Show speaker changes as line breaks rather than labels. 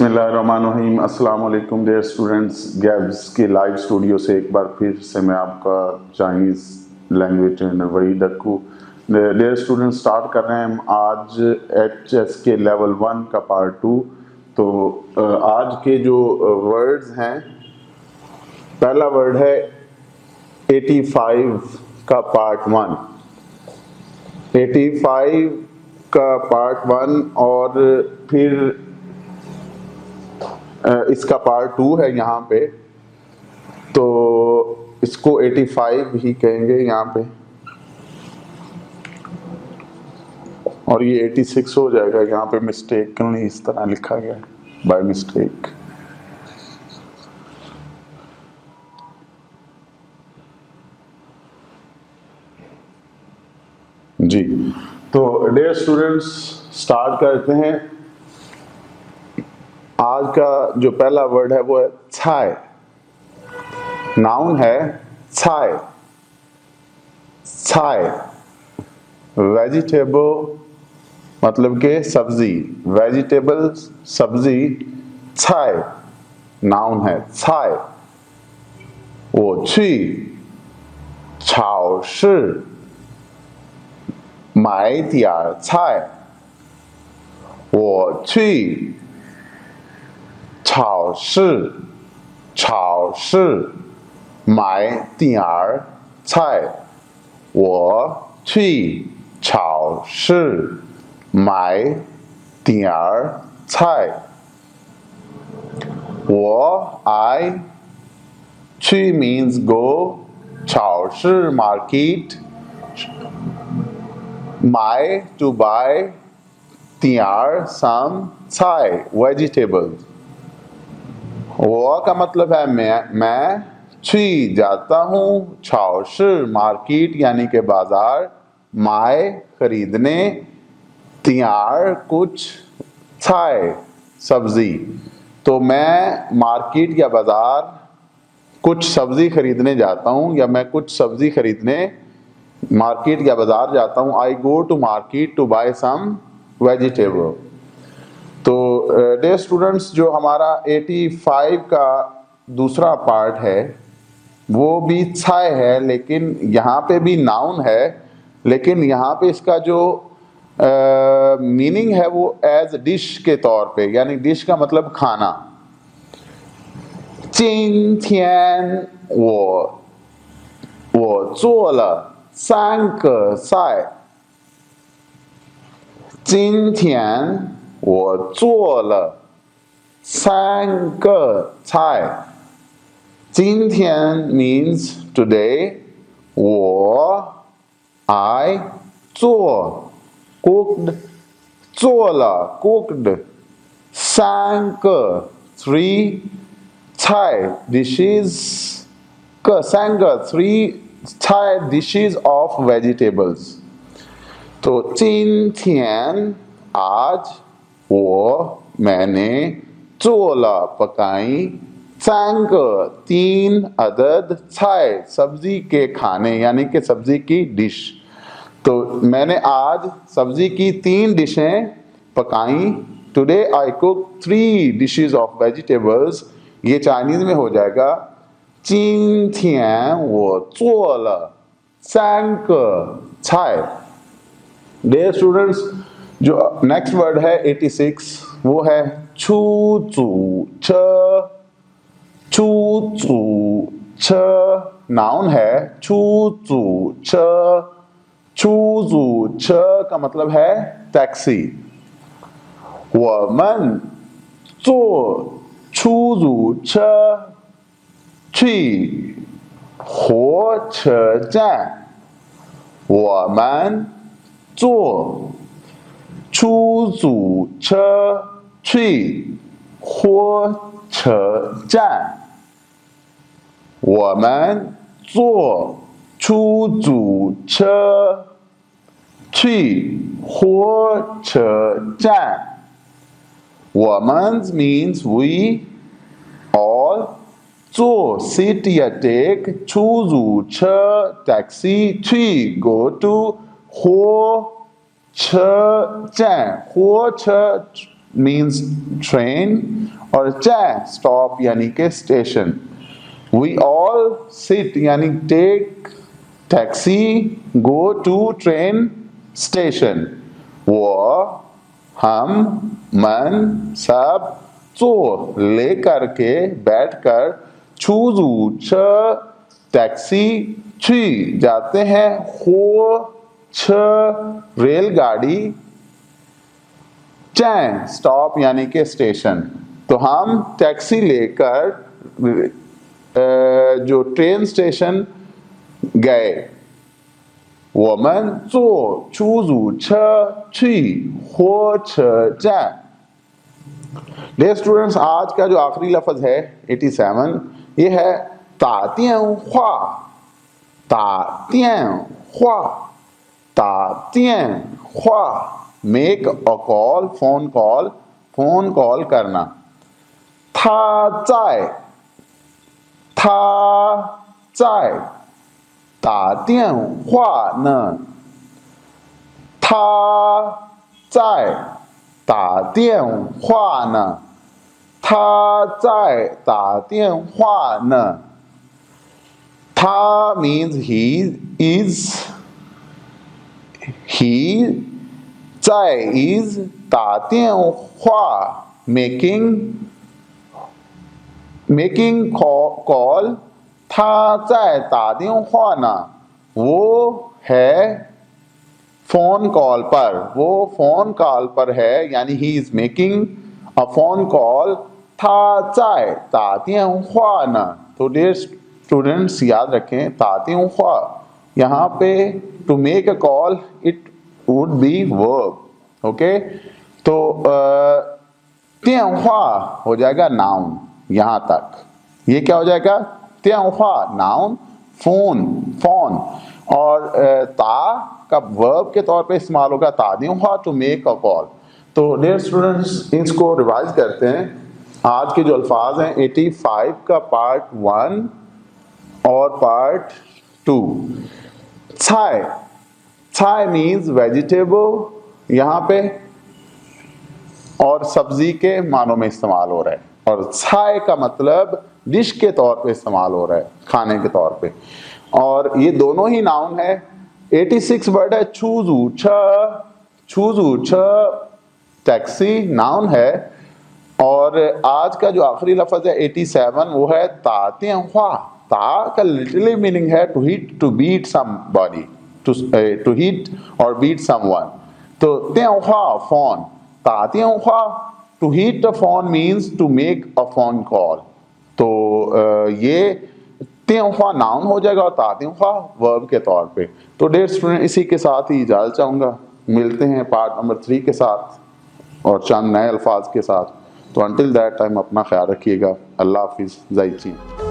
बिस्मिल्लाहिर्रहमानिर्रहीम। अस्सलाम वालेकुम डियर स्टूडेंट्स। गैब्स के लाइव स्टूडियो से एक बार फिर से मैं आपका Chinese language trainer Waheed Akku. Dear students, start कर रहे हैं हम आज एचएस के लेवल 1 का पार्ट 2। तो आज के जो वर्ड्स हैं, पहला वर्ड है 85 का पार्ट 1। 85 का पार्ट 1 और फिर इसका पार्ट 2 है यहाँ पे, तो इसको 85 ही कहेंगे यहाँ पे, और ये 86 हो जाएगा। यहाँ पे मिस्टेकली इस तरह लिखा गया है, बाय मिस्टेक। जी, तो डियर स्टूडेंट्स स्टार्ट करते हैं। आज का जो पहला वर्ड है वो है छाय। नाउन है छाय। छाय वेजिटेबल मतलब के सब्जी, वेजिटेबल सब्जी। छाय नाउन है छाय। वो छी चाओ शी माई दियार छाय। वो छी超市买点儿菜。我去超市买点儿菜。我 I 去 means go, 超市 market, 买 to buy, 点儿 some, 菜 vegetables। वो का मतलब है मैं छी जाता हूँ, चाओशी मार्केट यानी के बाजार, माय खरीदने, तियार कुछ, छाय सब्जी। तो मैं मार्केट या बाजार कुछ सब्जी खरीदने जाता हूँ, या मैं कुछ सब्जी खरीदने मार्केट या बाजार जाता हूँ। I go to market to buy some vegetable. तो डियर स्टूडेंट्स, जो हमारा 85 का दूसरा पार्ट है वो भी छाय है, लेकिन यहाँ पे भी नाउन है, लेकिन यहाँ पे इसका जो मीनिंग है वो एज डिश के तौर पे, यानी डिश का मतलब खाना। 今天我做了3个菜。今天我做了3个菜。今天 means today。I 做 cooked， 做了 cooked 3个 3 菜 dishes 3个 3 菜 dishes of vegetables。तो 今天 आज मैंने 做了 पकाई 3个 3 अदद 菜 सब्जी के खाने, यानी कि सब्जी की डिश। तो मैंने आज सब्जी की 3 डिशें पकाई। Today I cook 3 dishes of vegetables. ये चाइनीज में हो जाएगा 今天我做了3个菜। डियर स्टूडेंट्स, जो नेक्स्ट वर्ड है 86 वो है छू चू छ। छू चू छ नाउन है छू चू छ। छू चू छ का मतलब है taxi. 我们坐出租车去火车站。我们坐出租车去火车站。我们坐出租车去火车站。我们 means we all， 坐 sit या take， 出租车 taxi， 去 go to， 火车站，火车 means train और चै स्टॉप यानी के स्टेशन। वी ऑल सिट यानी take taxi, go to train station. वो, हम, मन, सब, चो लेकर के, बैठकर, छूजू छ टैक्सी, छी जाते हैं, हो छ रेलगाड़ी, चैन स्टॉप यानी के स्टेशन। तो हम टैक्सी लेकर जो ट्रेन स्टेशन गए। 我们坐出租车去火车站। डियर स्टूडेंट्स, आज का जो आखिरी लफ्ज है 87, ये है तातियन हुआ। तातियन हुआ, तातियन हुआ, make a call, phone call करना। था चाय, था चाय, 打电话呢？他在打电话呢？他在打电话呢？他 means he is, he 在 is 打电话 making call, 他在打电话呢， वो है फोन कॉल पर, वो फोन कॉल पर है, यानी he is making a phone call. था चाय तातियन हुआ न। तो डियर स्टूडेंट्स, याद रखें तातियन हुआ, यहाँ पे to make a call it would be verb. Okay, तो तियन हुआ हो जाएगा नाउन यहाँ तक। ये क्या हो जाएगा? तियन हुआ नाउन, फोन। और ता का वर्ब के तौर पे इस्तेमाल होगा तादियन हुआ टू मेक अ कॉल। तो डियर स्टूडेंट्स, इसको रिवाइज करते हैं। आज के जो अल्फाज हैं 85 का पार्ट 1 और पार्ट 2। छाय, छाय मीन्स वेजिटेबल यहाँ पे, और सब्जी के मानों में इस्तेमाल हो रहा है। और छाय का मतलब डिश के तौर पे इस्तेमाल हो रहा है, खाने के तौर पे। और ये दोनों ही नाउन है। 86 वर्ड है छूजू छ, टैक्सी नाउन है। और आज का जो आखिरी लफ्ज है 87, वो है तातियन हुआ। ता का लिटरली मीनिंग है to hit, to beat somebody, to hit और बीट समवन। तो तियन हुआ फोन, तातियन हुआ to hit a phone means to make a phone call. तो ये तियन हुआ नाउन हो जाएगा और तातियन हुआ वर्ब के तौर पे। तो डियर स्टूडेंट, इसी के साथ ही इजाज़त चाहूँगा। मिलते हैं पार्ट नंबर 3 के साथ और चंद नए अल्फाज के साथ। तो अंटिल दैट टाइम अपना ख्याल रखिएगा। अल्लाह हाफिज़। ज़ाइची।